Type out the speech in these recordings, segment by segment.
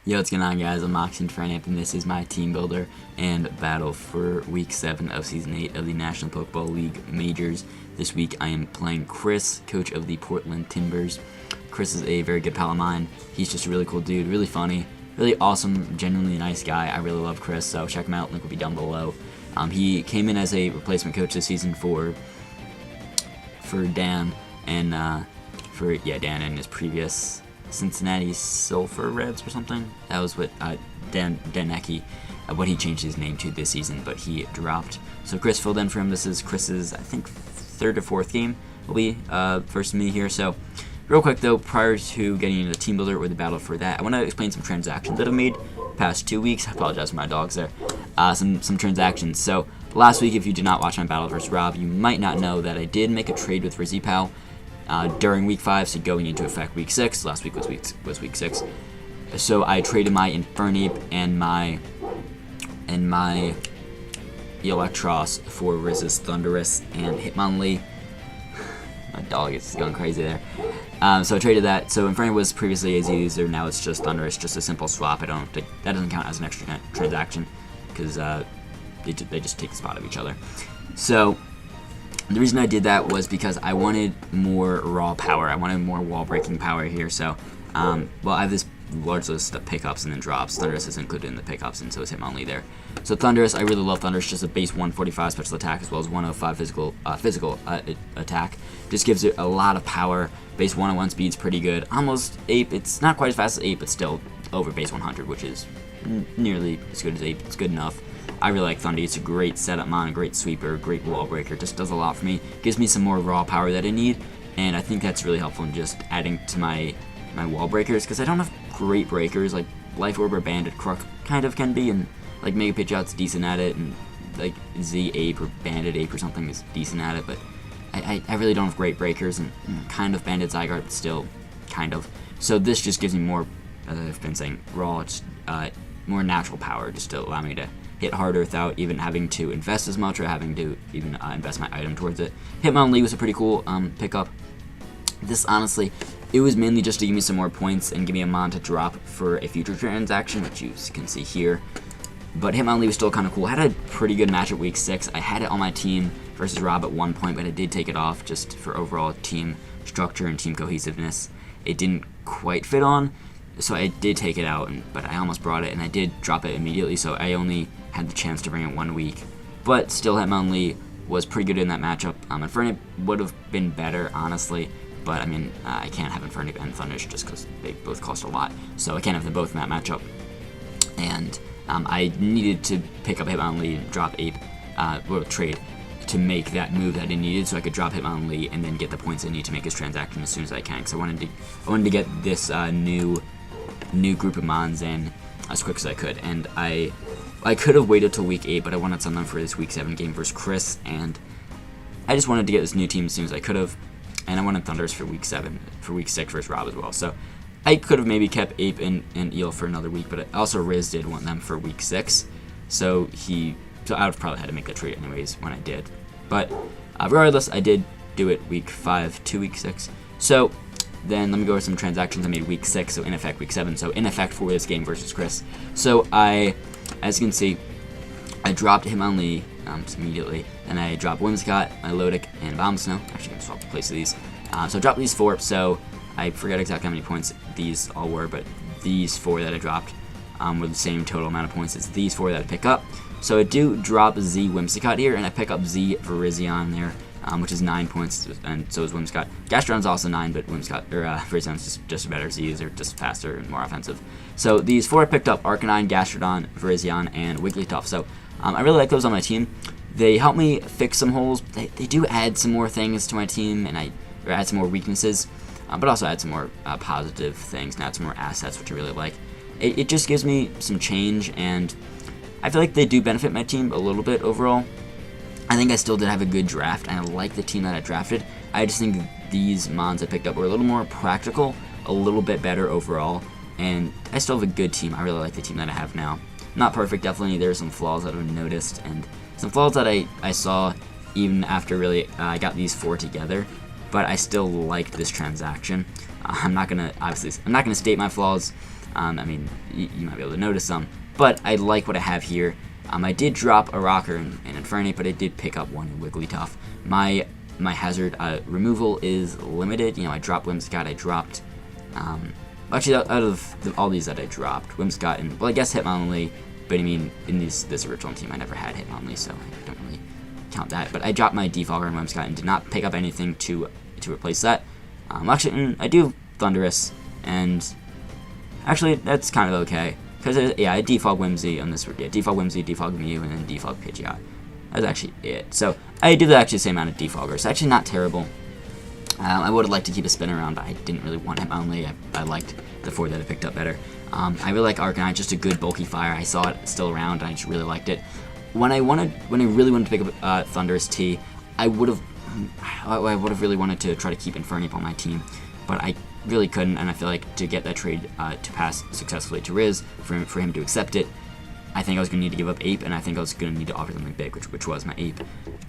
Yo, what's going on, guys? I'm Moxie Franip, and this is my team builder and battle for Week 7 of Season 8 of the National Pokeball League Majors. This week I am playing Kris, coach of the Portland Timburrs. Kris is a very good pal of mine. He's just a really cool dude, really funny, really awesome, genuinely nice guy. I really love Kris, so check him out. Link will be down below. He came in as a replacement coach this season for Dan, and Dan in his previous Cincinnati Sulphur Reds or something. That was what Dan Ecke, what he changed his name to this season, but he dropped. So Kris filled in for him. This is Chris's, I think, third or fourth game will be first me here. So real quick though, prior to getting into the team builder or the battle for that, I want to explain some transactions that I've made past 2 weeks. I apologize for my dogs there. Some transactions. So last week, if you did not watch my battle versus Rob, you might not know that I did make a trade with Rizzy Pal during Week 5, so going into effect Week 6. Last week was Week 6. So I traded my Infernape and my Eelektross for Rizz's Thundurus and Hitmonlee. My dog is going crazy there. So I traded that. So Infernape was previously a Z user, now it's just Thundurus, just a simple swap. That doesn't count as an extra transaction because they just take the spot of each other. So the reason I did that was because I wanted more raw power. I wanted more wall breaking power here. So, I have this large list of pickups and then drops. Thundurus is included in the pickups, and so is Hitmonlee there. So Thundurus, I really love Thundurus. Just a base 145 special attack as well as 105 physical attack. Just gives it a lot of power. Base 101 speed's pretty good. Almost Ape. It's not quite as fast as Ape, but still over base 100, which is nearly as good as Ape. It's good enough. I really like Thundy. It's a great setup mon, a great sweeper, great wall breaker. Just does a lot for me. Gives me some more raw power that I need, and I think that's really helpful in just adding to my wall breakers, because I don't have great breakers. Like Life Orb or Banded Crook kind of can be, and like Mega Pitch Out's decent at it, and like Z Ape or Banded Ape or something is decent at it, but I really don't have great breakers, and kind of Banded Zygarde, but still kind of. So this just gives me more, as I've been saying, raw, more natural power, just to allow me to hit harder without even having to invest as much or having to even invest my item towards it. Hitmonlee was a pretty cool pickup. This, honestly, it was mainly just to give me some more points and give me a mon to drop for a future transaction, which you can see here. But Hitmonlee was still kind of cool. I had a pretty good match at Week 6. I had it on my team versus Rob at one point, but I did take it off just for overall team structure and team cohesiveness. It didn't quite fit on, so I did take it out, but I almost brought it, and I did drop it immediately, so I only had the chance to bring it 1 week. But still, Hitmonlee was pretty good in that matchup. Infernape would have been better, honestly, but I mean, I can't have Infernape and Thundurus just because they both cost a lot, so I can't have them both in that matchup. And I needed to pick up Hitmonlee and drop Ape, or trade, to make that move that I needed, so I could drop Hitmonlee and then get the points I need to make his transaction as soon as I can. Because I wanted to get this new group of mons in as quick as I could, and I could have waited till Week 8, but I wanted something for this Week 7 game versus Kris, and I just wanted to get this new team as soon as I could have, and I wanted Thundurus for Week 7, for Week 6 versus Rob as well. So I could have maybe kept Ape and Eel for another week, but also Riz did want them for Week 6, so I would have probably had to make that trade anyways when I did. But regardless, I did do it Week 5 to Week 6. So then let me go over some transactions I made Week 6, so in effect Week 7, so in effect for this game versus Kris. So as you can see, I dropped Hitmonlee immediately, and I dropped Whimsicott, my Lodic, and Bombsnow. Actually, I'm going to swap the place of these. So I dropped these 4, so I forget exactly how many points these all were, but these 4 that I dropped were the same total amount of points as these 4 that I pick up. So I do drop Z Whimsicott here, and I pick up Z Virizion there, which is 9 points, and so is Whimsicott. Gastrodon's also 9, but Virizion's just a better Z user, just faster and more offensive. So these 4 I picked up: Arcanine, Gastrodon, Virizion, and Wigglytuff. So I really like those on my team. They help me fix some holes. They do add some more things to my team, and or add some more weaknesses, but also add some more positive things, and add some more assets, which I really like. It just gives me some change, and I feel like they do benefit my team a little bit overall. I think I still did have a good draft, and I like the team that I drafted. I just think these mons I picked up were a little more practical, a little bit better overall, and I still have a good team. I really like the team that I have now. Not perfect, definitely. There are some flaws that I've noticed, and some flaws that I saw even after really I got these 4 together, but I still liked this transaction. I'm not gonna state my flaws. I mean, you might be able to notice some, but I like what I have here. I did drop a Rocker and Infernape, but I did pick up one Wigglytuff. My hazard removal is limited. You know, I dropped Whimsicott, I dropped, actually out of all these that I dropped, Whimsicott and, well, I guess Hitmonlee, but I mean, in this original team I never had Hitmonlee, so I don't really count that. But I dropped my Defogger and Whimsicott and did not pick up anything to replace that. Actually, I do Thundurus, and actually that's kind of okay. Because, yeah, I defog Whimsy on this, yeah, defog Whimsy, defog Mew, and then defog Pidgeot. That's actually it. So, I do actually the same amount of defoggers. So actually not terrible. I would have liked to keep a spin around, but I didn't really want Hitmonlee. I liked the 4 that I picked up better. I really like Arcanine, just a good bulky fire. I saw it still around, and I just really liked it. When I really wanted to pick up Thundurus T, I would have really wanted to try to keep Infernape on my team, but I really couldn't, and I feel like to get that trade to pass successfully to Riz, for him to accept it, I think I was going to need to give up Ape, and I think I was going to need to offer something big, which was my Ape.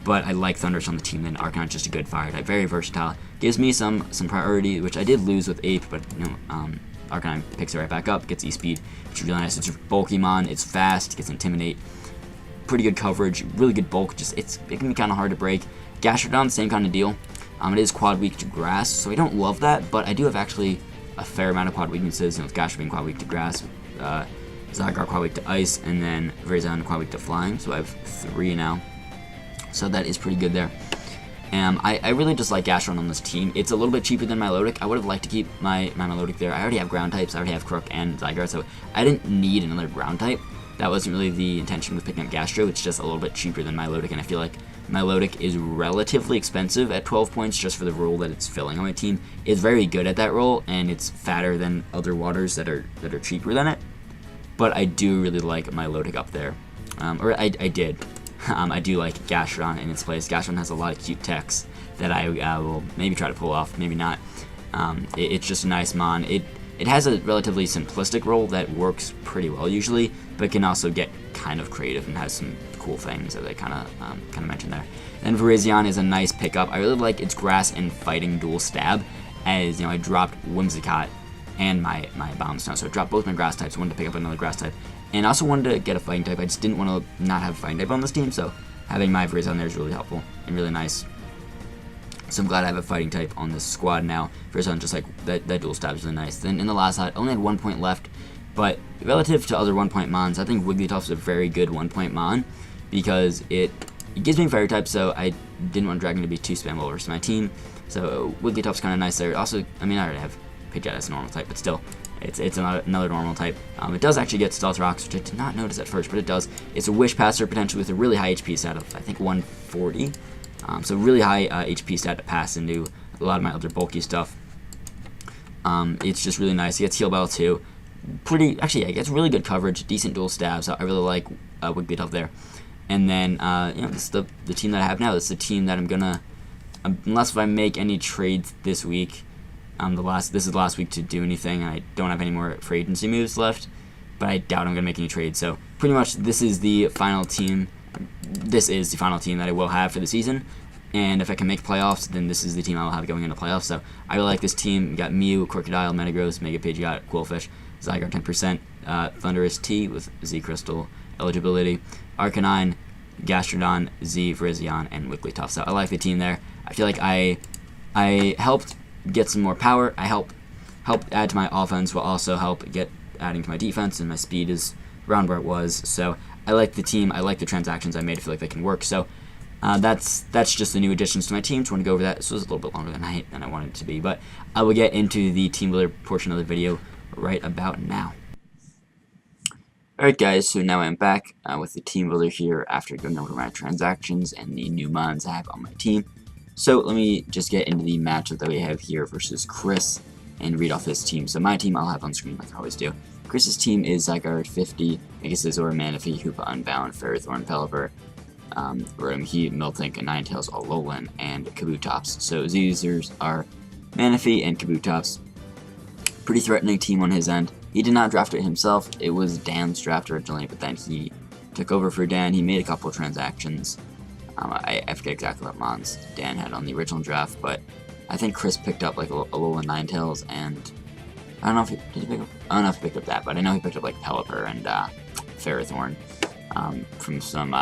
But I like Thundurus on the team, then Arcanine's just a good fire type, very versatile, gives me some priority, which I did lose with Ape, but you know, Arcanine picks it right back up, gets E-Speed, which is really nice. It's a bulky mon, it's fast, gets Intimidate, pretty good coverage, really good bulk, just it can be kind of hard to break. Gastrodon, same kind of deal. It is quad weak to grass, so I don't love that, but I do have actually a fair amount of quad weaknesses. You know, with Gastrodon being quad weak to grass, Zygarde quad weak to ice, and then Verizon quad weak to flying, so I have 3 now. So that is pretty good there. I really just like Gastrodon on this team. It's a little bit cheaper than Milotic. I would have liked to keep my Milotic there. I already have ground types, I already have Crook and Zygarde, so I didn't need another ground type. That wasn't really the intention with picking up Gastro. It's just a little bit cheaper than Milotic, and I feel like Milotic is relatively expensive at 12 points just for the role that it's filling on my team. It's very good at that role, and it's fatter than other waters that are cheaper than it. But I do really like Milotic up there. I did. I do like Gastrodon in its place. Gastrodon has a lot of cute techs that I will maybe try to pull off, maybe not. It's just a nice mon. It has a relatively simplistic role that works pretty well usually, but can also get kind of creative and has some cool things that I kind of mentioned there. Then Virizion is a nice pickup. I really like its grass and fighting dual stab, as you know I dropped Whimsicott and my Bomb Snow, so I dropped both my grass types. I wanted to pick up another grass type, and I also wanted to get a fighting type. I just didn't want to not have a fighting type on this team, so having my Virizion there is really helpful and really nice. So I'm glad I have a fighting type on this squad now. Virizion, just like that dual stab is really nice. Then in the last slot, I only had 1 point left, but relative to other 1 point mons, I think Wigglytuff's a very good 1 point mon because it gives me fire type, so I didn't want Dragon to be too spammable over to my team. So Wigglytuff's kind of nice there. Also, I mean, I already have Pidgeot as a normal type, but still, it's another normal type. It does actually get Stealth Rocks, which I did not notice at first, but it does. It's a Wish Passer, potentially with a really high HP stat of, I think, 140. So really high HP stat to pass into a lot of my other bulky stuff. It's just really nice. It gets Heal Bell too. Actually, yeah, it gets really good coverage, decent dual stabs. So I really like Wigglytuff there. And then, you know, this is the team that I have now. This is the team that I'm gonna, unless if I make any trades this week. This is the last week to do anything, and I don't have any more free agency moves left. But I doubt I'm gonna make any trades. So pretty much, this is the final team. This is the final team that I will have for the season. And if I can make playoffs, then this is the team I will have going into playoffs. So I really like this team. We got Mew, Crocodile, Metagross, Mega Pidgeot, Quillfish, Zygarde 10%, Thundurus T with Z Crystal eligibility, Arcanine, Gastrodon, Z, Virizion, and Wigglytuff. So I like the team there. I feel like I helped get some more power. I helped add to my offense while also adding to my defense, and my speed is around where it was. So I like the team. I like the transactions I made. I feel like they can work. So that's just the new additions to my team. So I want to go over that. This was a little bit longer than I wanted it to be, but I will get into the team builder portion of the video right about now. Alright guys, so now I'm back with the team builder here after going over my transactions and the new mons I have on my team. So let me just get into the matchup that we have here versus Kris and read off his team. So my team I'll have on screen like I always do. Kris's team is Zygarde 50, Megazord, Manaphy, Hoopa Unbound, Ferrothorn, Pelipper, Rotom Heat, Miltank, Ninetales, Alolan, and Kabutops. So his users are Manaphy and Kabutops. Pretty threatening team on his end. He did not draft it himself. It was Dan's draft originally, but then he took over for Dan. He made a couple of transactions. I forget exactly what mons Dan had on the original draft, but I think Kris picked up like Alolan Ninetales and I don't know if he did he pick up. I don't know if he picked up that, but I know he picked up like Pelipper and Ferrothorn from some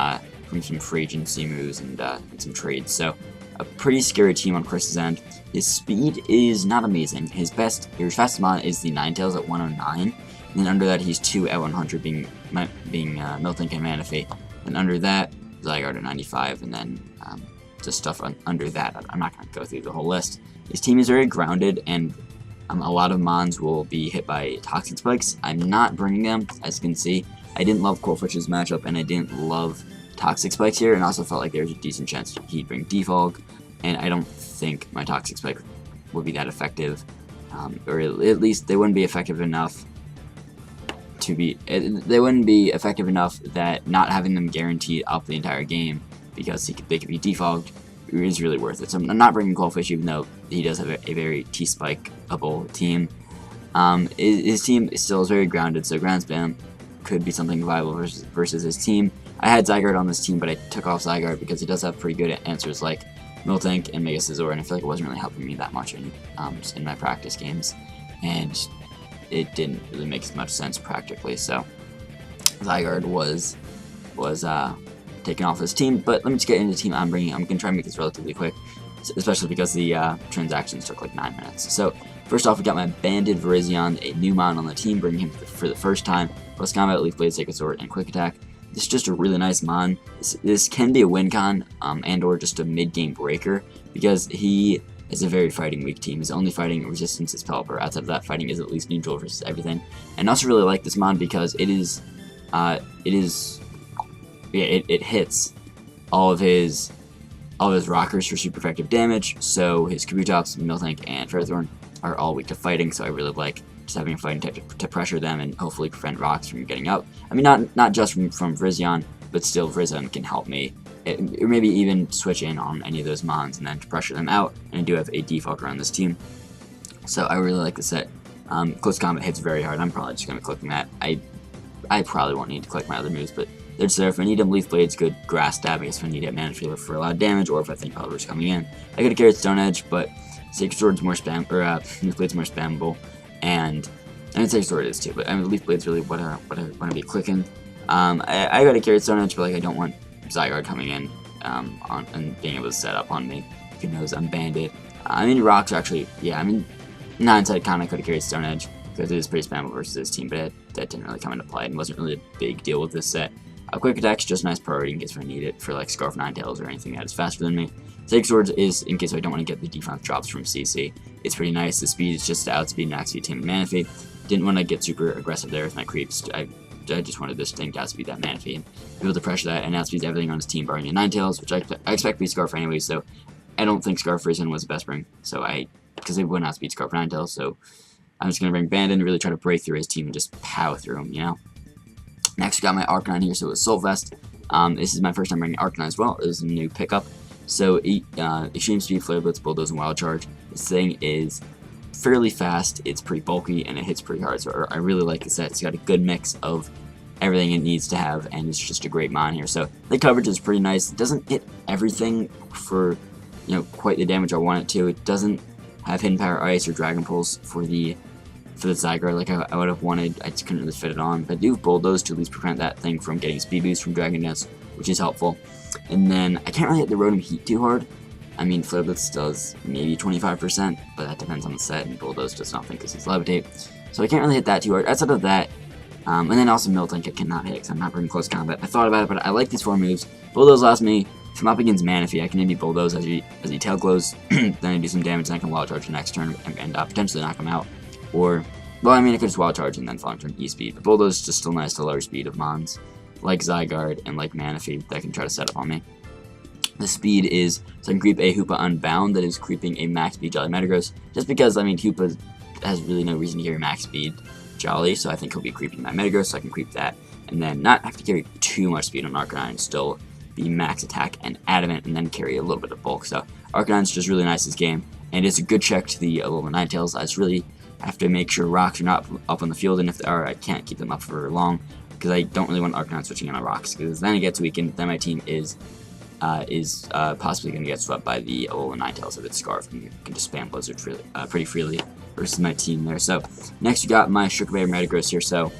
free agency moves and some trades. So a pretty scary team on Kris's end. His speed is not amazing. His fastest mon is the Ninetales at 109, and then under that he's 2 at 100, being Miltank and Manaphy. And under that, Zygarde at 95, and then just stuff under that. I'm not going to go through the whole list. His team is very grounded, and a lot of mons will be hit by Toxic Spikes. I'm not bringing them, as you can see. I didn't love Corphich's matchup, and I didn't love Toxic Spikes here, and also felt like there was a decent chance he'd bring Defog, and I don't think my Toxic Spike would be that effective, or at least they wouldn't be effective enough that not having them guaranteed up the entire game, because they could be defogged, is really worth it. So I'm not bringing Coalfish, even though he does have a very T-Spike-able team. His team still is very grounded, so Ground Spam could be something viable versus his team. I had Zygarde on this team, but I took off Zygarde because he does have pretty good answers like Miltank and Mega Scizor, and I feel like it wasn't really helping me that much in my practice games, and it didn't really make as much sense practically. So Zygarde was taken off his team. But let me just get into the team I'm bringing. I'm going to try and make this relatively quick, especially because the transactions took like 9 minutes. So first off, we got my Banded Virizion, a new mon on the team, bringing him for the first time. Plus Combat, Leaf Blade, Sacred Sword, and Quick Attack. This is just a really nice mon. This can be a win con and or just a mid-game breaker, because he is a very fighting weak team. His only fighting resistance is Pelipper. Outside of that, fighting is at least neutral versus everything. And I also really like this mon because it hits all of his rockers for super effective damage. So his Kabutops, Miltank, and Ferrothorn are all weak to fighting. So I really like just having a fighting type to pressure them and hopefully prevent rocks from getting up. I mean, not just from Virizion, but still Virizion can help me. Or maybe even switch in on any of those mons and then to pressure them out. And I do have a defogger on this team, so I really like the set. Close Combat hits very hard. I'm probably just going to click that. I probably won't need to click my other moves, but they're just there. If I need them, Leaf Blade's good. Grass Stab, I guess if I need it, Mana Feeler for a lot of damage, or if I think Pelipper's coming in. I could have carried Stone Edge, but Sacred Sword's more spam, or Leaf Blade's more spammable, and I mean Sacred Sword is too, but I mean Leaf Blade's really what I want to be clicking. I got to carry Stone Edge, but like I don't want Zygarde coming in and being able to set up on me. Who knows? I'm banded. I mean, rocks actually, yeah. I mean, non-side kind of could have carried Stone Edge because it is pretty spammable versus his team, but that didn't really come into play and wasn't really a big deal with this set. Quick Attack's just nice priority in case I need it for like Scarf Ninetales or anything that is faster than me. Sacred Swords is in case I don't want to get the defense drops from CC. It's pretty nice. The speed is just to outspeed, max speed, Tame, and Manaphy. Didn't want to get super aggressive there with my creeps. I just wanted this thing to outspeed that Manaphy and be able to pressure that and outspeed everything on his team, barring the Ninetales, which I expect to be Scarf anyway, so I don't think Scarf Risen was the best bring, so because they wouldn't outspeed Scarf Ninetales, so I'm just going to bring Bandit and really try to break through his team and just power through him, you know? Next, we got my Arcanine here, so it's Soul Vest. This is my first time bringing Arcanine as well. It was a new pickup. So, Extreme Speed, Flare Blitz, Bulldoze, and Wild Charge. This thing is fairly fast, it's pretty bulky, and it hits pretty hard, so I really like the set. It's got a good mix of everything it needs to have, and it's just a great mon here. So, the coverage is pretty nice. It doesn't hit everything for, quite the damage I want it to. It doesn't have Hidden Power Ice or Dragon Pulse for the Zygarde like I would have wanted. I just couldn't really fit it on, but I do Bulldoze to at least prevent that thing from getting Speed Boost from Dragon Dance, which is helpful. And then I can't really hit the Rotom Heat too hard. I mean, Flare Blitz does maybe 25%, but that depends on the set, and Bulldoze does nothing because he's Levitate. So I can't really hit that too hard. Outside of that, and then also Miltank I cannot hit because I'm not bringing Close Combat. I thought about it, but I like these 4 moves. Bulldoze allows me, if I'm up against Manaphy, I can maybe Bulldoze as he Tail Glows, then I do some damage, and I can Wild Charge the next turn and potentially knock him out. Or, well, I mean, I could just Wild Charge and then following turn E-Speed. But Bulldoze is just still nice to lower speed of Mons, like Zygarde and like Manaphy that can try to set up on me. The speed is, so I can creep a Hoopa Unbound that is creeping a max speed Jolly Metagross, just because, I mean, Hoopa has really no reason to carry max speed Jolly, so I think he'll be creeping my Metagross, so I can creep that, and then not have to carry too much speed on Arcanine, still be max attack and Adamant, and then carry a little bit of bulk. So Arcanine's just really nice this game, and it's a good check to the little Ninetales. I just really have to make sure rocks are not up on the field, and if they are, I can't keep them up for long, because I don't really want Arcanine switching in on rocks, because then it gets weakened, then my team is possibly going to get swept by the Alolan Ninetales if it's Scarf, and you can just spam Blizzard pretty freely versus my team there. So next we got my Sugar Bear Metagross here. So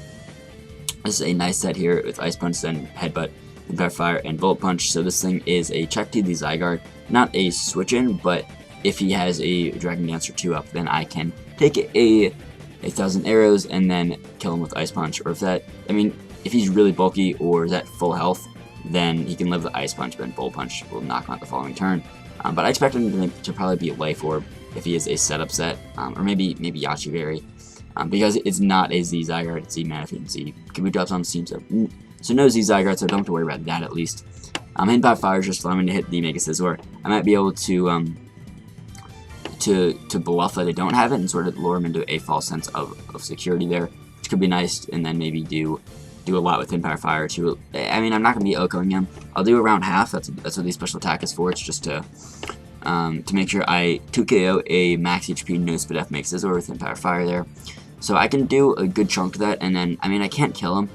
this is a nice set here with Ice Punch, then Headbutt, Impact Fire, and Bullet Punch. So this thing is a check to the Zygarde, not a switch in, but if he has a Dragon Dancer 2 up, then I can take a 1,000 arrows and then kill him with Ice Punch. Or if he's really bulky or is at full health, then he can live with Ice Punch, but then Bullet Punch will knock him out the following turn. But I expect him to probably be a Life Orb if he is a setup set, or maybe Yachiberry, because it's not a Z Zygarde, it's Z Manaphy and Z Kabutops on the team, so no Z Zygarde, so don't have to worry about that at least. Impact Fire is just allowing me to hit the Mega Scizor. I might be able to bluff that they don't have it and sort of lure them into a false sense of security there, which could be nice, and then maybe do a lot with Impact Fire too. I mean, I'm not going to be OHKOing him. I'll do around half. That's what the special attack is for. It's just to make sure I 2KO a max HP no speed F Mega Scizor with Impact Fire there. So I can do a good chunk of that, and then, I mean, I can't kill him.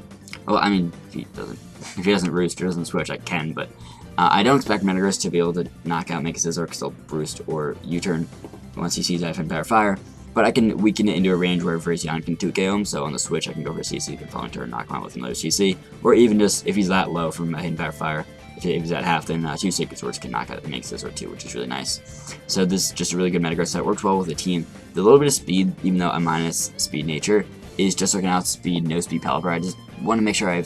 Well, I mean, if he doesn't roost or doesn't switch, I can, but I don't expect Metagross to be able to knock out Mega Scizor because he'll roost or U-turn once he sees I have Impact Fire. But I can weaken it into a range where Virizion can 2KO him, so on the switch I can go for CC, the following turn knock him out with another CC, or even just, if he's that low from my Impact Fire, if he's at half, then 2 Sacred Swords can knock out the Mega Scizor too, which is really nice. So this is just a really good Metagross that works well with the team. The little bit of speed, even though I'm minus speed nature, is just so I can outspeed no speed Pelipper. I just want to make sure I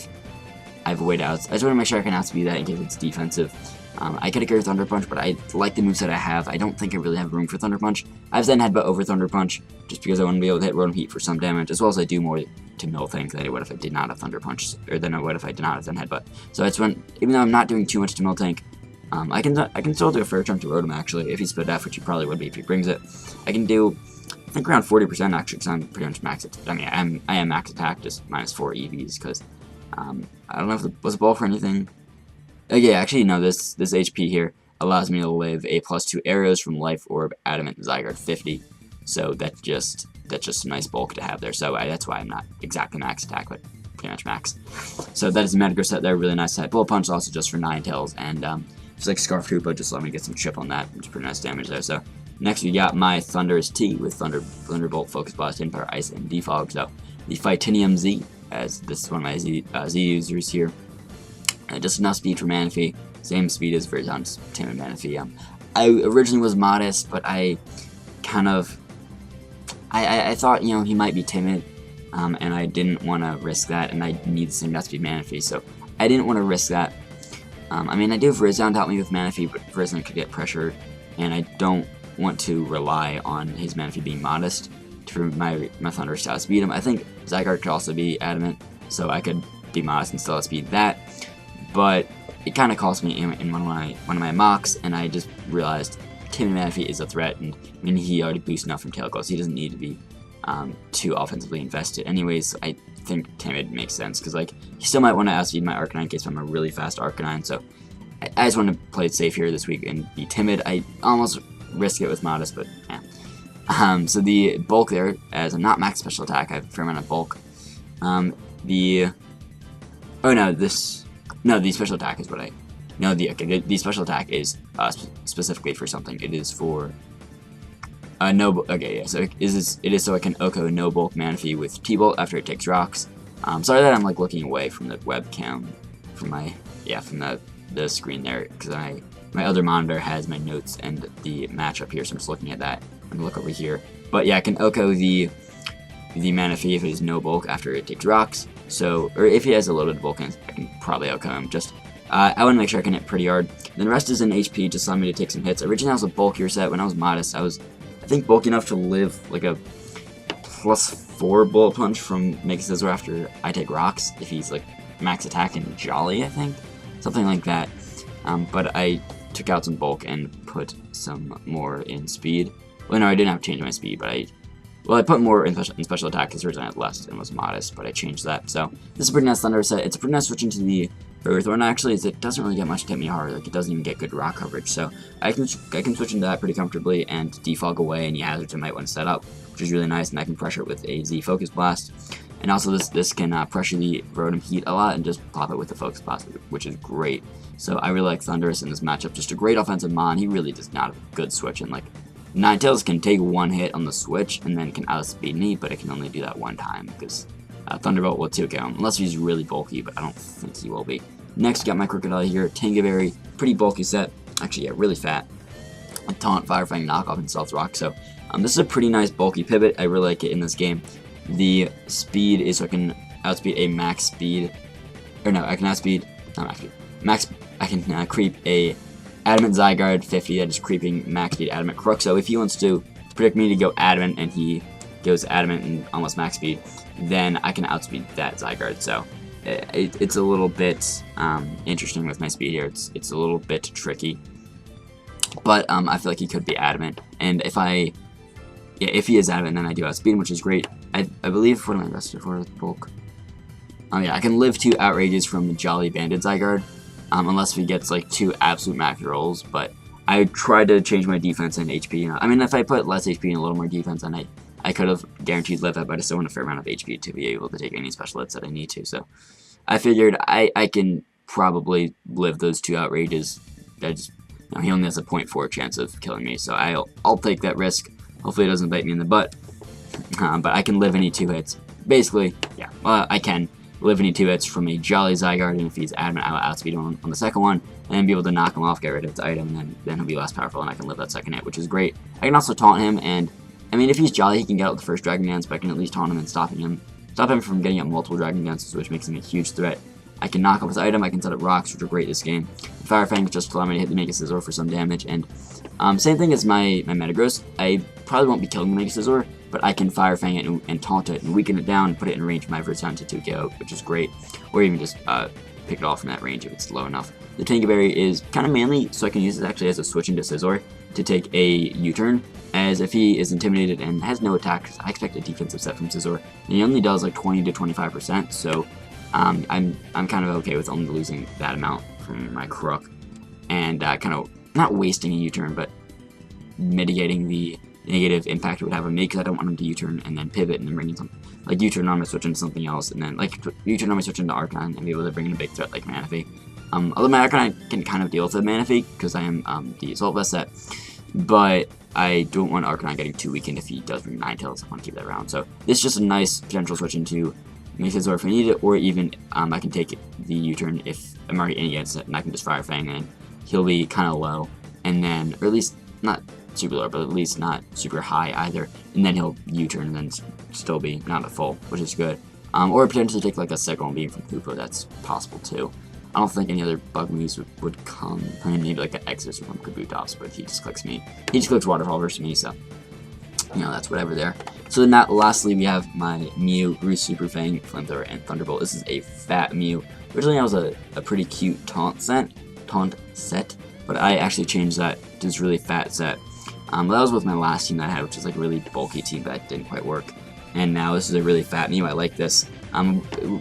have a way to I just want to make sure I can outspeed that in case it's defensive. I could agree with Thunder Punch, but I like the moveset I have. I don't think I really have room for Thunder Punch. I have Zen Headbutt over Thunder Punch, just because I want to be able to hit Rotom Heat for some damage, as well as I do more to mill things than I would if I did not have Thunder Punch, or than I would if I did not have Zen Headbutt. So that's when, even though I'm not doing too much to mill tank, I can still do a fair chunk to Rotom actually, if he split F, which he probably would be if he brings it. I can do, I think around 40% actually, because I'm pretty much max. I mean, I am max attack, just minus 4 EVs, because I don't know if it was a ball for anything. Yeah, actually, no, this HP here allows me to live a +2 arrows from Life Orb, Adamant, Zygarde 50. So that's just a nice bulk to have there. So that's why I'm not exactly max attack, but pretty much max. So that is the Metagross set there, really nice set. Bullet Punch also just for 9 tails, and just like Scarf Hoopa, just let me get some chip on that, which is pretty nice damage there. So next we got my Thunderous T with Thunderbolt, Focus Blast, Empire Ice, and Defog. So the Phytinium Z, as this is one of my Z users here. Just enough speed for Manaphy, same speed as Verizon's Timid Manaphy. I originally was modest, but I kind of, I thought, you know, he might be timid, and I didn't want to risk that, and I need the same enough speed Manaphy, so I didn't want to risk that. I mean, I do have Verizon to help me with Manaphy, but Verizon could get pressured, and I don't want to rely on his Manaphy being modest for my Thunderous to outspeed him. I think Zygarde could also be Adamant, so I could be modest and still outspeed that. But it kind of cost me in one of my mocks, and I just realized Timid Manaphy is a threat, and I mean, he already boosted enough from Tail Claw, so he doesn't need to be too offensively invested. Anyways, I think Timid makes sense, because like, he still might want to outspeed my Arcanine in case I'm a really fast Arcanine, so I just want to play it safe here this week and be timid. I almost risk it with Modest, but yeah. So the bulk there, as I'm not max special attack, I have a fair amount of bulk. The special attack is what I... No, the special attack is specifically for something. It is for... no... Okay, yeah, so it is so I can OHKO no bulk Manaphy with T-Bolt after it takes rocks. Sorry that I'm, like, looking away from the webcam, from my... Yeah, from the screen there, because my other monitor has my notes and the matchup here, so I'm just looking at that. I'm gonna look over here. But yeah, I can OHKO the Manaphy if it is no bulk after it takes rocks. So, or if he has a little bit of bulk, I can probably OHKO him. Just, I want to make sure I can hit pretty hard. Then the rest is in HP, just allow me to take some hits. Originally I was a bulkier set. When I was modest, I was, I think, bulky enough to live like a +4 bullet punch from Mega Scizor after I take rocks, if he's like max attack and Jolly, I think. Something like that. But I took out some bulk and put some more in speed. Well, no, I didn't have to change my speed, but I put more in special attack because originally I had less and was modest, but I changed that. So this is a pretty nice Thunder set. It's a pretty nice switch into the Earthworm actually, is it doesn't really get much to hit me hard. Like, it doesn't even get good rock coverage. So I can switch into that pretty comfortably and defog away any hazards I might want to set up, which is really nice, and I can pressure it with a Z Focus Blast. And also this can pressure the Rotom Heat a lot and just pop it with the Focus Blast, which is great. So I really like Thunderous in this matchup. Just a great offensive Mon. He really does not have a good switch, and like Ninetales can take one hit on the switch and then can outspeed me, but it can only do that one time because Thunderbolt will 2K him, unless he's really bulky, but I don't think he will be. Next, we got my Crocodile here, Tingaberry, pretty bulky set, actually, yeah, really fat. A Taunt, Fire Fang, Knockoff, and Stealth Rock, so this is a pretty nice bulky pivot. I really like it in this game. The speed is so I can outspeed a max speed, or no, I can outspeed, not max speed, max, I can creep a Adamant Zygarde 50 that is creeping max speed Adamant Crook. So if he wants to predict me to go Adamant and he goes Adamant and almost max speed, then I can outspeed that Zygarde. So it's a little bit interesting with my speed here. It's a little bit tricky, but I feel like he could be Adamant. And if he is Adamant, then I do outspeed him, which is great. I believe, what am I invested for with bulk? Oh yeah, I can live 2 Outrages from the Jolly Banded Zygarde. Unless he gets like 2 absolute max rolls, but I tried to change my defense and HP. I mean, if I put less HP and a little more defense, then I could have guaranteed live that, but I still want a fair amount of HP to be able to take any special hits that I need to. So I figured I can probably live those 2 Outrages. He only has a 0.4 chance of killing me, so I'll take that risk. Hopefully it doesn't bite me in the butt, but I can live any 2 hits. Basically, yeah, I can live any 2 hits from a Jolly Zygarde, and if he's Adamant, I'll outspeed him on the second one, and be able to knock him off, get rid of the item, and then he'll be less powerful, and I can live that second hit, which is great. I can also taunt him, and I mean, if he's Jolly, he can get out the first Dragon Dance, but I can at least taunt him and stop him from getting out multiple Dragon Dances, which makes him a huge threat. I can knock off his item, I can set up rocks, which are great this game. Fire Fang just allow me to hit the Mega Scizor for some damage, and same thing as my Metagross. I probably won't be killing the Mega Scizor, but I can Fire Fang it and taunt it and weaken it down and put it in range of my Verzon to 2KO, which is great. Or even just pick it off from that range if it's low enough. The Tingaberry is kind of mainly so I can use it actually as a switch into Scizor to take a U-turn, as if he is intimidated and has no attack, I expect a defensive set from Scizor, and he only does like 20 to 25%, so I'm kind of okay with only losing that amount from my Crook, and kind of not wasting a U-turn, but mitigating the negative impact it would have on me, because I don't want him to U-turn and then pivot and then bring in something like U-turn on my switch into something else, and then like U-turn on my switch into Arcanine and be able to bring in a big threat like Manaphy. Although my Arcanine can kind of deal with the Manaphy because I am the Assault Vest set, but I don't want Arcanine getting too weakened if he does bring Ninetales. I want to keep that around. So this is just a nice potential switch into Scizor if I need it, or even I can take the U-turn if I'm already in against it, and I can just Fire Fang and he'll be kind of low, and then, or at least not super low, but at least not super high either, and then he'll U-turn and then still be not at full, which is good. Or potentially take like a Cyclone Beam from Koopa, that's possible too. I don't think any other bug moves would come. I mean, maybe like an Exos from Kabutops, but he just clicks me. He just clicks Waterfall versus me, so you know, that's whatever there. So then lastly, we have my Mew, Roost, Super Fang, Flamethrower, and Thunderbolt. This is a fat Mew. Originally, I was a pretty cute taunt set, but I actually changed that to this really fat set. That was with my last team that I had, which is like a really bulky team, but that didn't quite work. And now this is a really fat Mew. I like this.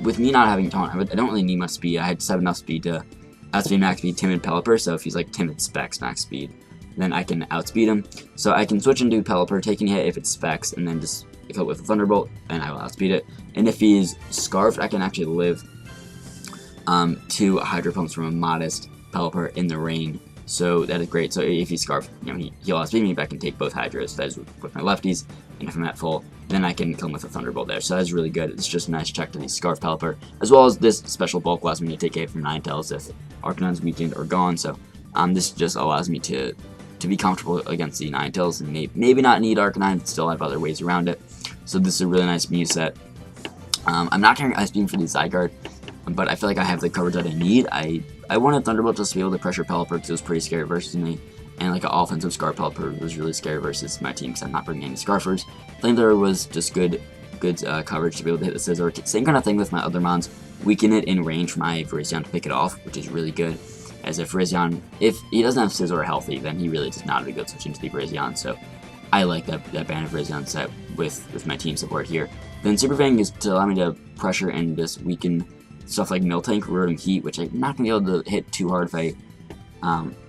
With me not having taunt, I don't really need much speed. I just have enough speed to outspeed max speed Timid Pelipper, so if he's like Timid Specs max speed, then I can outspeed him. So I can switch into Pelipper, taking a hit if it's Specs, and then just kill it with a Thunderbolt, and I will outspeed it. And if he's Scarfed, I can actually live 2 Hydro Pumps from a modest Pelipper in the rain. So that is great. So if he's Scarfed, you know, he'll outspeed me, but I can take both Hydros. That is with my lefties, and if I'm at full, then I can kill him with a Thunderbolt there. So that's really good. It's just a nice check to the Scarf Pelipper, as well as this special bulk allows me to take a hit from Ninetales if Arcanine's weakened or gone. So this just allows me to be comfortable against the Ninetales and maybe not need Arcanine, but still have other ways around it. So this is a really nice Mew set. I'm not carrying Ice Beam for the Zygarde, but I feel like I have the coverage that I need. I wanted Thunderbolt just to be able to pressure Pelipper because it was pretty scary versus me, and like an offensive Scarf Pelipper was really scary versus my team because I'm not bringing any Scarfers. Flamethrower was just good coverage to be able to hit the Scizor. Same kind of thing with my other mons. Weaken it in range for my Virizion to pick it off, which is really good. As if Virizion, if he doesn't have Scizor healthy, then he really does not have a good switch into the Virizion. So I like that Band of Virizion set with my team support here. Then Super Fang is to allow me to pressure and just weaken stuff like Miltank, Rotom Heat, which I'm not going to be able to hit too hard if I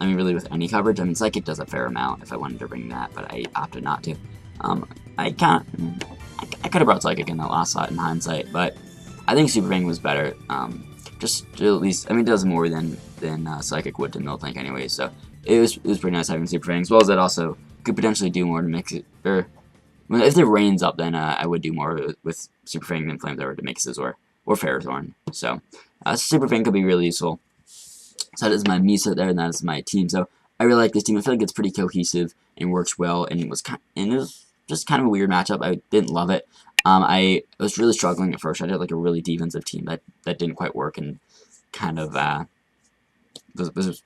mean, really with any coverage. I mean, Psychic does a fair amount if I wanted to bring that, but I opted not to. I could have brought Psychic in that last slot in hindsight, but I think Super Fang was better. Just to at least, I mean, it does more than Psychic would to Miltank anyway, so it was pretty nice having Super Fang, as well as that also could potentially do more to mix it, or well, if the rain's up, then I would do more with Super Fang than Flamethrower to make Scizor or Ferrothorn. So Super Fang could be really useful. So that is my Misa there, and that is my team. So I really like this team. I feel like it's pretty cohesive and works well, and it was just kind of a weird matchup. I didn't love it. I was really struggling at first. I did like a really defensive team that didn't quite work, and kind of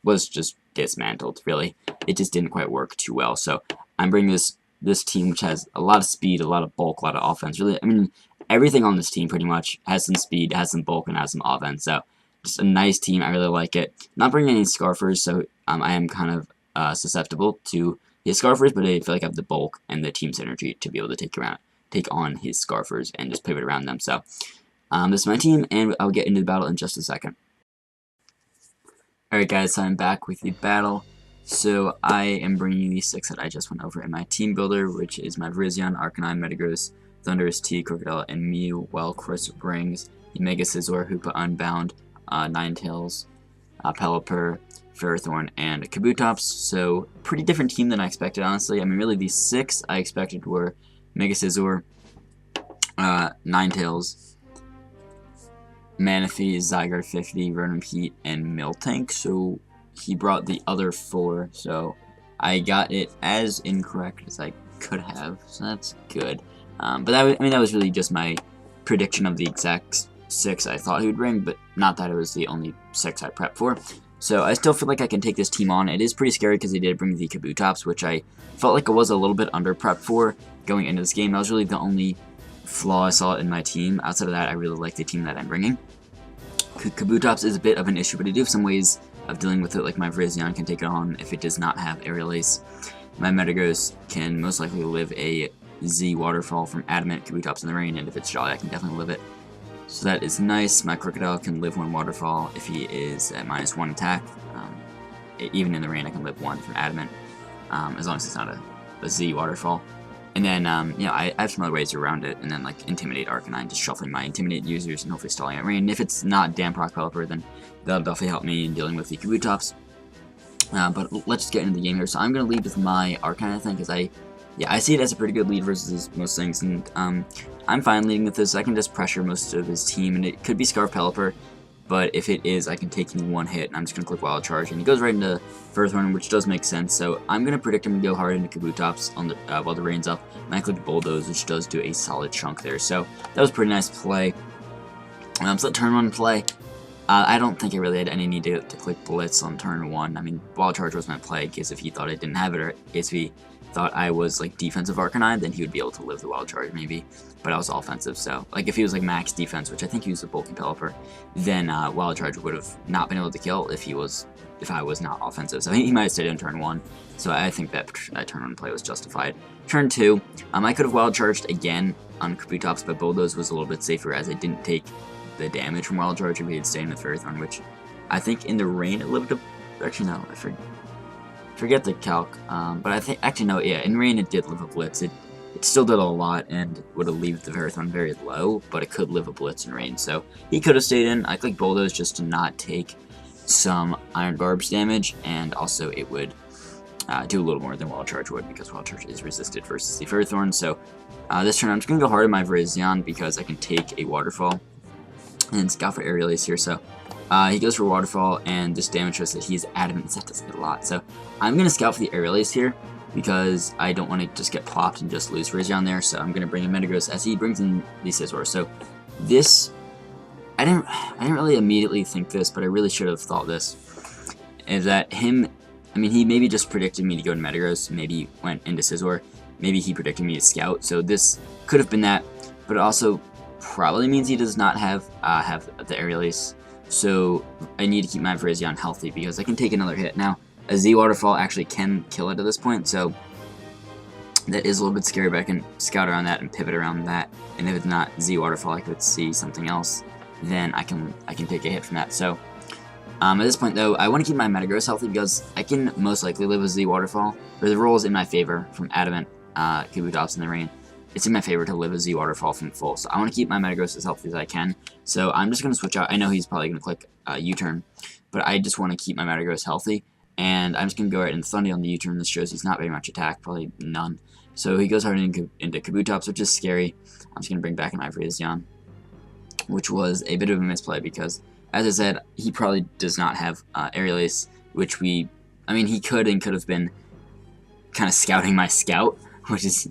was just dismantled. Really, it just didn't quite work too well. So I'm bringing this team, which has a lot of speed, a lot of bulk, a lot of offense. Really, I mean, everything on this team pretty much has some speed, has some bulk, and has some offense. So just a nice team. I really like it. Not bringing any Scarfers, so I am kind of susceptible to his Scarfers, but I feel like I have the bulk and the team synergy to be able to take on his Scarfers and just pivot around them. So this is my team, and I'll get into the battle in just a second. Alright guys, so I'm back with the battle. So I am bringing you the 6 that I just went over in my team builder, which is my Virizion, Arcanine, Metagross, Thundurus, T, Crocodile, and Mew, while Kris brings the Mega Scizor, Hoopa Unbound, Ninetales, Pelipper, Ferrothorn, and Kabutops. So pretty different team than I expected, honestly. I mean, really, these 6 I expected were Mega Scizor, Ninetales, Manaphy, Zygarde 50, Vermipede, and Miltank. So he brought the other 4, so I got it as incorrect as I could have, so that's good. But that was really just my prediction of the exact 6 I thought he would bring, but not that it was the only 6 I prepped for. So I still feel like I can take this team on. It is pretty scary because they did bring the Kabutops, which I felt like I was a little bit under prepped for going into this game. That was really the only flaw I saw in my team. Outside of that, I really like the team that I'm bringing. Kabutops is a bit of an issue, but I do have some ways of dealing with it, like my Virizion can take it on if it does not have Aerial Ace. My Metagross can most likely live a Z Waterfall from Adamant, Kabutops in the Rain, and if it's Jolly, I can definitely live it. So that is nice. My Crocodile can live 1 Waterfall if he is at -1 attack. Even in the Rain, I can live 1 from Adamant, as long as it's not a Z Waterfall. And then, you know, I have some other ways around it, and then, like, Intimidate Arcanine, just shuffling my Intimidate users and hopefully stalling at Rain. If it's not Damproc Pelipper, then that'll definitely help me in dealing with the Kabutops. But let's just get into the game here. So I'm going to lead with my Arcanine, I think, because I see it as a pretty good lead versus most things, and I'm fine leading with this. I can just pressure most of his team, and it could be Scarf Pelipper, but if it is, I can take him 1 hit, and I'm just going to click Wild Charge, and he goes right into Ferrothorn, which does make sense, so I'm going to predict him to go hard into Kabutops on the, while the Rain's up, and I click Bulldoze, which does do a solid chunk there, so that was a pretty nice play. So let turn 1 play. I don't think I really had any need to click Blitz on turn 1. I mean, Wild Charge was my play, in case if he thought I didn't have it, or in case if he thought I was, like, defensive Arcanine, then he would be able to live the Wild Charge, maybe. But I was offensive, so, like, if he was, like, max defense, which I think he was a bulky Pelipper, then Wild Charge would have not been able to kill if I was not offensive. So he might have stayed in turn 1, so I think that turn 1 play was justified. Turn 2, I could have Wild Charged again on Kabutops, but Bulldoze was a little bit safer as I didn't take the damage from Wild Charge if he had stayed in with Ferrothorn, which I think in the Rain it lived up. Actually, no, I forget the calc, but I think, actually no, yeah, in Rain it did live a Blitz. It still did a lot and would have left the Ferrothorn very low, but it could live a Blitz in Rain, so he could have stayed in. I clicked Bulldoze just to not take some Iron Barbs damage, and also it would do a little more than Wild Charge would, because Wild Charge is resisted versus the Ferrothorn. So this turn I'm just going to go hard on my Virizion because I can take a Waterfall and scout for Aerial Ace here, so he goes for Waterfall, and this damage shows that he's Adamant, so that does a lot. So I'm going to scout for the Aerial Ace here, because I don't want to just get plopped and just lose Virizion there, so I'm going to bring in Metagross as he brings in the Scizor. So this, I didn't really immediately think this, but I really should have thought this, is that him, I mean, he maybe just predicted me to go to Metagross, maybe went into Scizor, maybe he predicted me to Scout, so this could have been that, but it also probably means he does not have the Aerial Ace, so I need to keep my Virizion healthy because I can take another hit. Now, a Z Waterfall actually can kill it at this point, so that is a little bit scary, but I can scout around that and pivot around that, and if it's not Z Waterfall, I could see something else, then I can take a hit from that. So at this point, though, I want to keep my Metagross healthy because I can most likely live a Z Waterfall, or the roll is in my favor from Adamant, Kabutops in the Rain. It's in my favor to live a Z Waterfall from full, so I want to keep my Metagross as healthy as I can. So I'm just going to switch out. I know he's probably going to click U-turn, but I just want to keep my Metagross healthy. and I'm just going to go right into Thundy on the U-turn. This shows he's not very much attack, probably none. So he goes hard into Kabutops, which is scary. I'm just going to bring back an Virizion, which was a bit of a misplay because, as I said, he probably does not have Aerial Ace, which he could have been kind of scouting my scout, which is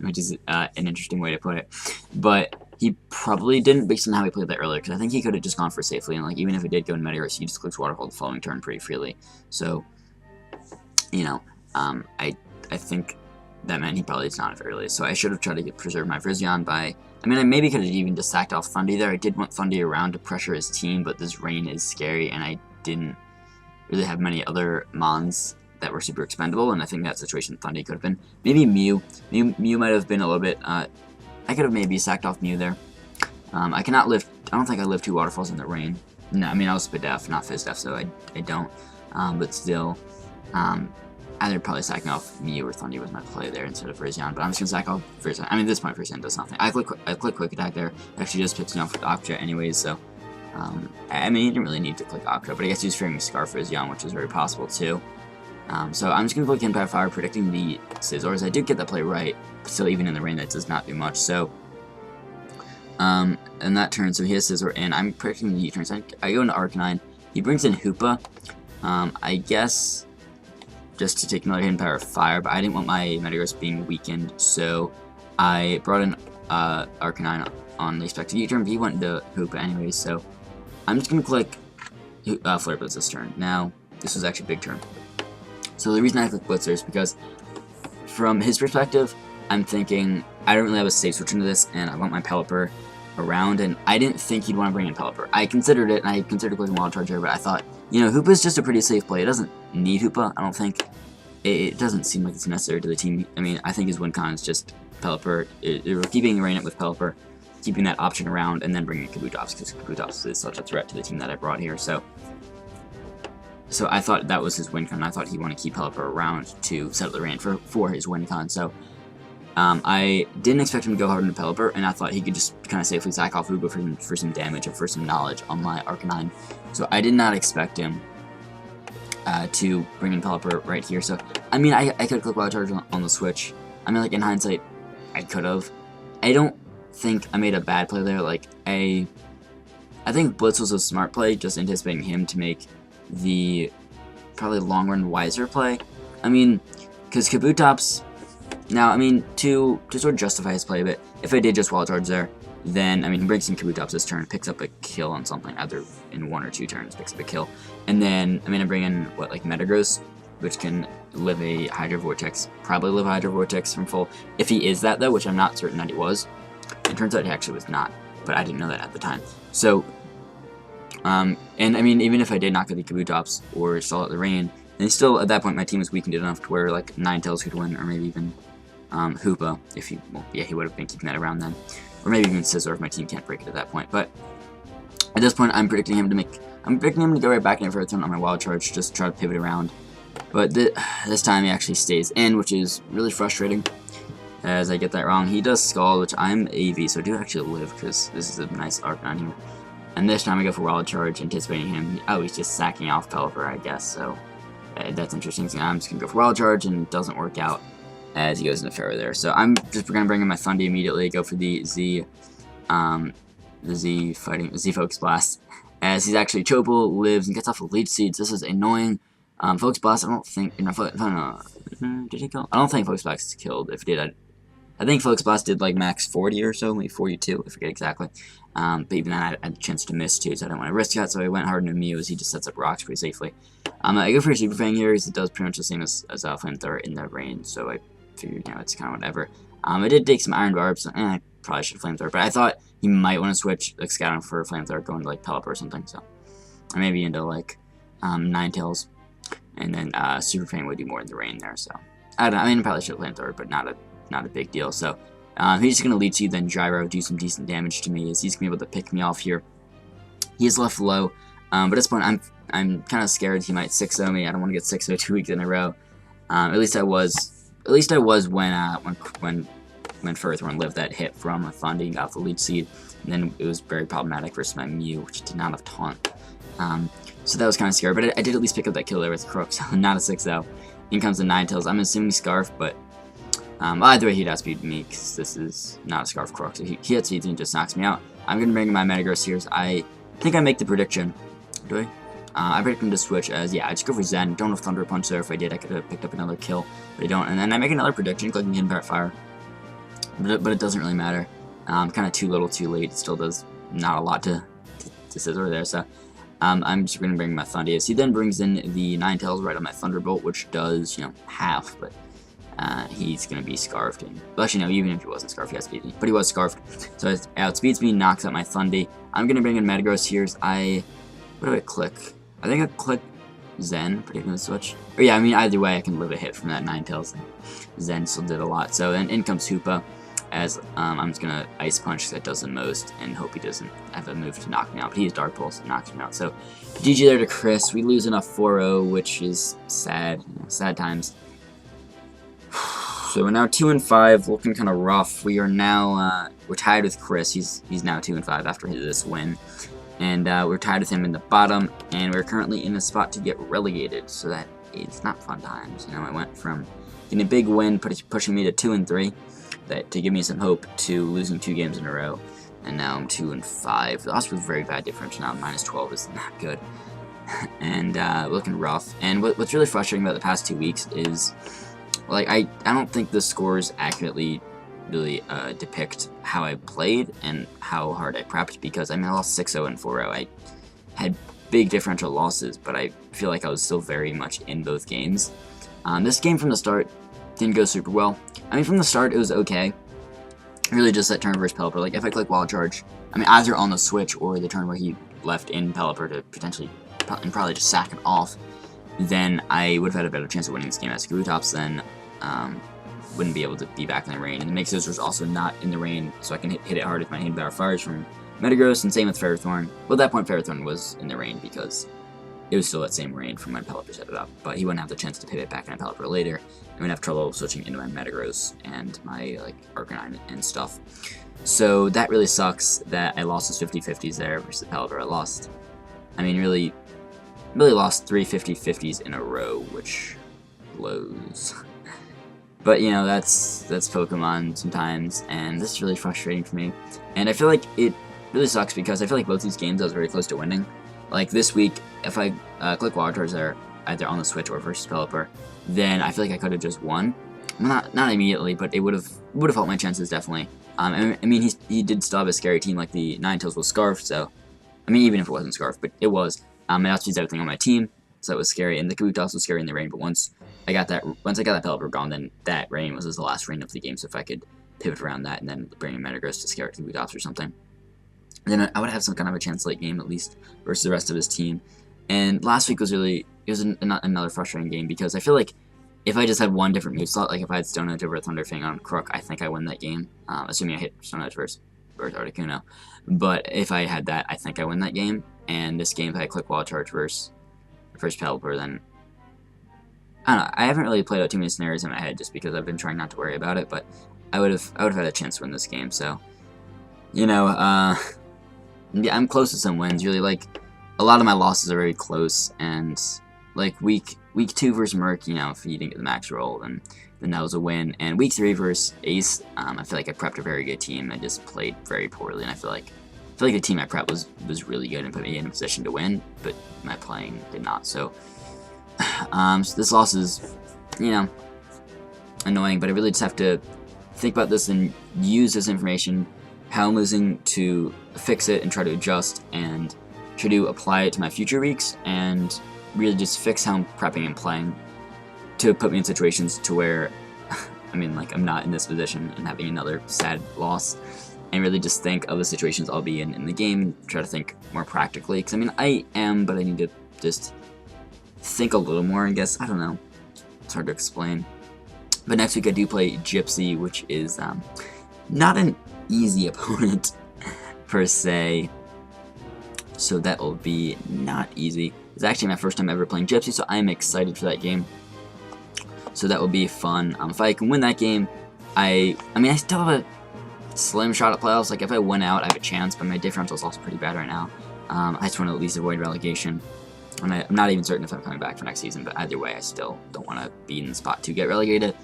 an interesting way to put it. But he probably didn't based on how he played that earlier, because I think he could have just gone for safely, and like even if it did go in Meteorus, he just clicks Waterfall the following turn pretty freely. So, you know, I think that meant he probably does not have Aerial Ace. So I should have tried to preserve my Virizion by... I maybe could have even just sacked off Thundy there. I did want Thundy around to pressure his team, but this rain is scary, and I didn't really have many other Mons that were super expendable, and I think that situation Thundy could have been. Maybe Mew. Mew might have been a little bit... I could have maybe sacked off Mew there. I cannot lift... I don't think I live 2 Waterfalls in the rain. No, I was Spadef, not Fizdef, so I don't. But still... either probably sacking off Mew or Thundy was my play there instead of Virizion, but I'm just going to sack off Virizion. At this point, Virizion does nothing. I click Quick Attack there. It actually just picks me off with Octa anyways, so... he didn't really need to click Octa, but I guess he was fearing Scarf Virizion, which is very possible too. So I'm just going to click Impact Fire, predicting the Scizors. I did get that play right, but still even in the rain that does not do much, so... and that turn, so he has Scizor in. I'm predicting the U-turn, so I go into Arcanine. He brings in Hoopa. I guess... just to take another hidden power of fire, but I didn't want my Metagross being weakened, so I brought in Arcanine on the expected U-turn, but he went into Hoopa anyways, so I'm just going to click Flare Blitz this turn. Now, this was actually a big turn. So the reason I click Blitzer is because, from his perspective, I'm thinking, I don't really have a safe switch into this, and I want my Pelipper around, and I didn't think he'd want to bring in Pelipper. I considered it, and I considered clicking Wild Charge here, but I thought, you know, Hoopa's just a pretty safe play. It doesn't need Hoopa, I don't think. It doesn't seem like it's necessary to the team. I think his win con is just Pelipper, keeping the rain up with Pelipper, keeping that option around, and then bringing in Kabutops, because Kabutops is such a threat to the team that I brought here. So I thought that was his win con. I thought he'd want to keep Pelipper around to settle the rain for his win con. So I didn't expect him to go hard into Pelipper, and I thought he could just kind of safely sack off Hoopa for some damage and for some knowledge on my Arcanine. So I did not expect him to bring in Pelipper right here. So, I could have clicked Wild Charge on the switch. Like, in hindsight, I could have. I don't think I made a bad play there. Like, I think Blitz was a smart play, just anticipating him to make the probably long-run wiser play. Because Kabutops... Now, to sort of justify his play a bit, if I did just Wild Charge there, then, he breaks in Kabutops this turn, picks up a kill on something, either in 1 or 2 turns, picks up a kill. And then, I bring in, Metagross, which can live a Hydro Vortex, probably live a Hydro Vortex from full. If he is that, though, which I'm not certain that he was, it turns out he actually was not, but I didn't know that at the time. So, even if I did not get the Kabutops or stall out the rain, then still, at that point, my team was weakened enough to where, Ninetales could win, or maybe even Hoopa, if he would have been keeping that around then. Or maybe even Scizor if my team can't break it at that point. But at this point, I'm predicting him to go right back in for a turn on my Wild Charge, just try to pivot around. But this time he actually stays in, which is really frustrating, as I get that wrong. He does Scald, which I'm AV, so I do actually live, because this is a nice Arcanine here. And this time I go for Wild Charge, anticipating him. Oh, he's just sacking off Pelipper, I guess, so that's interesting. So I'm just going to go for Wild Charge, and it doesn't work out, as he goes into Pharaoh there. So I'm just going to bring in my Thundy immediately, go for the Z Focus Blast, as he's actually Chopal, lives, and gets off of Leech Seeds. This is annoying. Focus Blast, I don't think, did he kill? I don't think Focus Blast is killed. If it did, I think Focus Blast did max 40 or so, maybe 42, I forget exactly. But even then, I had a chance to miss too, so I didn't want to risk that, so I went hard into Mew as he just sets up rocks pretty safely. I go for a Super Fang here, because it does pretty much the same as Flamethrower in the rain, so I figured, it's kind of whatever. I did take some Iron Barbs, and I probably should have Flamethrower, but I thought he might want to switch, Scouting for Flamethrower, going to, Pelipper or something, so. Or maybe into, Ninetales, and then, Super Fang would do more in the rain there, so. I don't know, I probably should have Flamethrower, but not a big deal, so. He's just going to Leech Seed, then Gyro, do some decent damage to me, as he's going to be able to pick me off here. He is left low, but at this point, I'm kind of scared he might 6-0 me. I don't want to get 6-0 2 weeks in a row. At least I was when when Furthorn lived that hit from a Thundy and got the lead seed. And then it was very problematic versus my Mew, which did not have Taunt. So that was kind of scary, but I did at least pick up that kill there with Crook, so not a 6-0. In comes the Ninetales. I'm assuming Scarf, but either way he'd outspeed me, because this is not a Scarf Crook. So he outspeeds me and just knocks me out. I'm going to bring in my Metagross here. I think I make the prediction. Do I? I predict him to switch as, yeah, I just go for Zen. Don't have Thunder Punch there. If I did, I could have picked up another kill, but I don't. And then I make another prediction, clicking Hidden Parrot Fire. But it doesn't really matter. Kind of too little, too late. It still does not a lot to scissor there, so I'm just going to bring my Thundius. He then brings in the Ninetales right on my Thunderbolt, which does, you know, half, but he's going to be Scarfed. Well, actually, no, even if he wasn't Scarfed, he outspeeds me. But he was Scarfed, so it outspeeds me, knocks out my Thundy. I'm going to bring in Metagross here. What do I click? I think I click Zen, predicting the switch. Or yeah, I mean, either way, I can live a hit from that Ninetales. Zen still did a lot. So then in comes Hoopa, as I'm just going to Ice Punch, because that does the most, and hope he doesn't have a move to knock me out. But he has Dark Pulse, and knocks me out. So GG there to Kris. We lose enough 4-0, which is sad. You know, sad times. So we're now 2-5, looking kind of rough. We are now, we're tied with Kris. He's now 2-5 after this win. And we're tied with him in the bottom, and we're currently in a spot to get relegated, so that is not fun times. You know, I went from getting a big win, pushing me to 2-3, to give me some hope, to losing 2 games in a row, and now I'm 2-5. The loss was a very bad difference. Now -12 is not good, and looking rough. And what's really frustrating about the past 2 weeks is, like, I don't think the scores accurately really depict how I played and how hard I prepped, because I mean, I lost 6-0 and 4-0. I had big differential losses, but I feel like I was still very much in both games. This game from the start didn't go super well. I mean, from the start it was okay. Really just that turn versus Pelipper. Like, if I click Wild Charge, I mean, either on the switch or the turn where he left in Pelipper to potentially and probably just sack it off, then I would have had a better chance of winning this game as Kabutops than wouldn't be able to be back in the rain. And the Mix Scissors also not in the rain, so I can hit it hard with my Hidden Power Fires from Metagross, and same with Ferrothorn. Well, at that point, Ferrothorn was in the rain because it was still that same rain from when Pelipper set it up, but he wouldn't have the chance to pivot back into Pelipper later, and would have trouble switching into my Metagross and my, like, Arcanine and stuff. So that really sucks that I lost those 50-50s there versus Pelipper. I lost, I mean, really lost 3 50-50s in a row, which blows. But, you know, that's Pokemon sometimes, and this is really frustrating for me. And I feel like it really sucks because I feel like both these games I was very close to winning. Like this week, if I click Water Charge there, either on the Switch or versus Pelipper, then I feel like I could have just won. Well, not immediately, but it would have helped my chances, definitely. I mean, he did still have a scary team, like the Ninetales was Scarf, so, I mean, even if it wasn't Scarf, but it was. It outspeeds everything on my team, so it was scary, and the Kabutops was scary in the rain, but once I got that Pelipper gone, then that rain was the last rain of the game, so if I could pivot around that and then bring in Metagross to scare it to Kabutops or something, then I would have some kind of a chance late game, at least, versus the rest of his team. And last week was really, it was another frustrating game, because I feel like if I just had one different move slot, like if I had Stone Edge over Thunderfang on Crook, I think I win that game, assuming I hit Stone Edge versus Articuno. But if I had that, I think I win that game, and this game, if I click Wild Charge versus Pelipper, then I don't know. I haven't really played out too many scenarios in my head just because I've been trying not to worry about it, but I would have had a chance to win this game. So, you know, yeah, I'm close to some wins. Really, like, a lot of my losses are very close, and like week 2 versus Merc, you know, if you didn't get the max roll, then that was a win. And week 3 versus Ace, I feel like I prepped a very good team. I just played very poorly, and I feel like the team I prepped was really good and put me in a position to win, but my playing did not. So, so this loss is, you know, annoying, but I really just have to think about this and use this information, how I'm losing, to fix it and try to adjust and try to apply it to my future weeks, and really just fix how I'm prepping and playing to put me in situations to where, I mean, like, I'm not in this position and having another sad loss, and really just think of the situations I'll be in the game and try to think more practically, because I mean, I am, but I need to just think a little more, I guess. I don't know. It's hard to explain. But next week I do play Gypsy, which is not an easy opponent per se. So that will be not easy. It's actually my first time ever playing Gypsy, so I'm excited for that game. So that will be fun. If I can win that game, I mean, I still have a slim shot at playoffs. Like, if I win out, I have a chance, but my differential is also pretty bad right now. I just want to at least avoid relegation. And I'm not even certain if I'm coming back for next season, but either way, I still don't want to be in the spot to get relegated.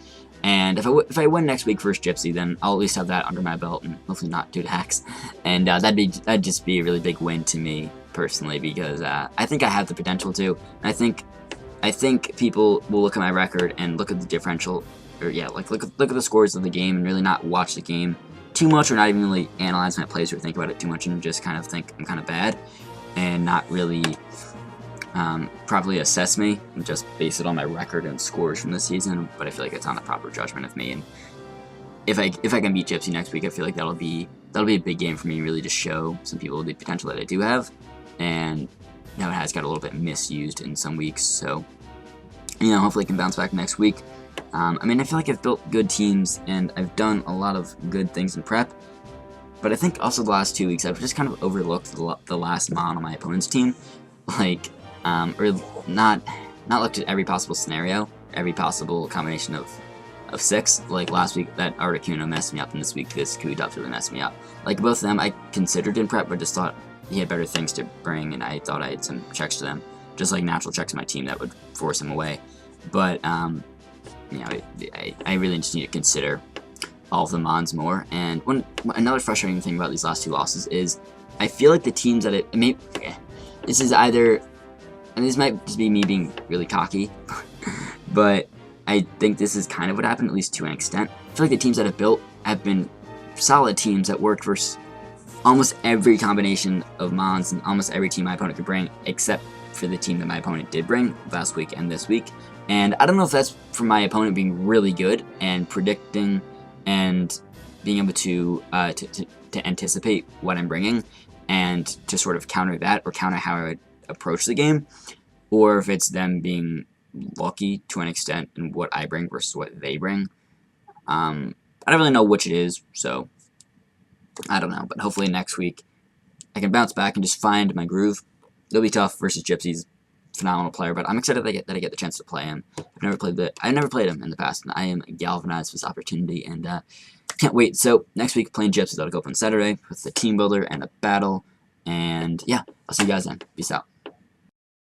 And if I win next week versus Gypsy, then I'll at least have that under my belt, and hopefully not due to hacks. And that'd just be a really big win to me personally, because I think I have the potential to. And I think people will look at my record and look at the differential, or yeah, like look at the scores of the game and really not watch the game too much, or not even really analyze my plays or think about it too much, and just kind of think I'm kind of bad, and not really properly assess me and just base it on my record and scores from the season. But I feel like it's on the proper judgment of me, and if I can beat Gypsy next week, I feel like that'll be a big game for me, really, to show some people the potential that I do have, and now it has got a little bit misused in some weeks. So, you know, hopefully I can bounce back next week. I mean, I feel like I've built good teams and I've done a lot of good things in prep, but I think also the last 2 weeks I've just kind of overlooked the last mon on my opponent's team, like, or not looked at every possible scenario, every possible combination of 6. Like last week, that Articuno messed me up, and this week this Kudops really messed me up. Like both of them I considered in prep, but just thought he had better things to bring, and I thought I had some checks to them, just like natural checks to my team that would force him away. But you know, I really just need to consider all of the mons more. And another frustrating thing about these last 2 losses is I feel like the teams that this is either, and this might just be me being really cocky, but I think this is kind of what happened, at least to an extent. I feel like the teams that I've built have been solid teams that worked for almost every combination of mons and almost every team my opponent could bring, except for the team that my opponent did bring last week and this week. And I don't know if that's from my opponent being really good and predicting and being able to anticipate what I'm bringing and to sort of counter that, or counter how I would approach the game, or if it's them being lucky to an extent in what I bring versus what they bring. I don't really know which it is, so I don't know. But hopefully next week I can bounce back and just find my groove. It'll be tough versus Gypsy's phenomenal player, but I'm excited that I get the chance to play him. I've never played him in the past, and I am galvanized for this opportunity, and can't wait. So next week playing Gypsy, that'll go up on Saturday with the team builder and a battle, and yeah, I'll see you guys then. Peace out.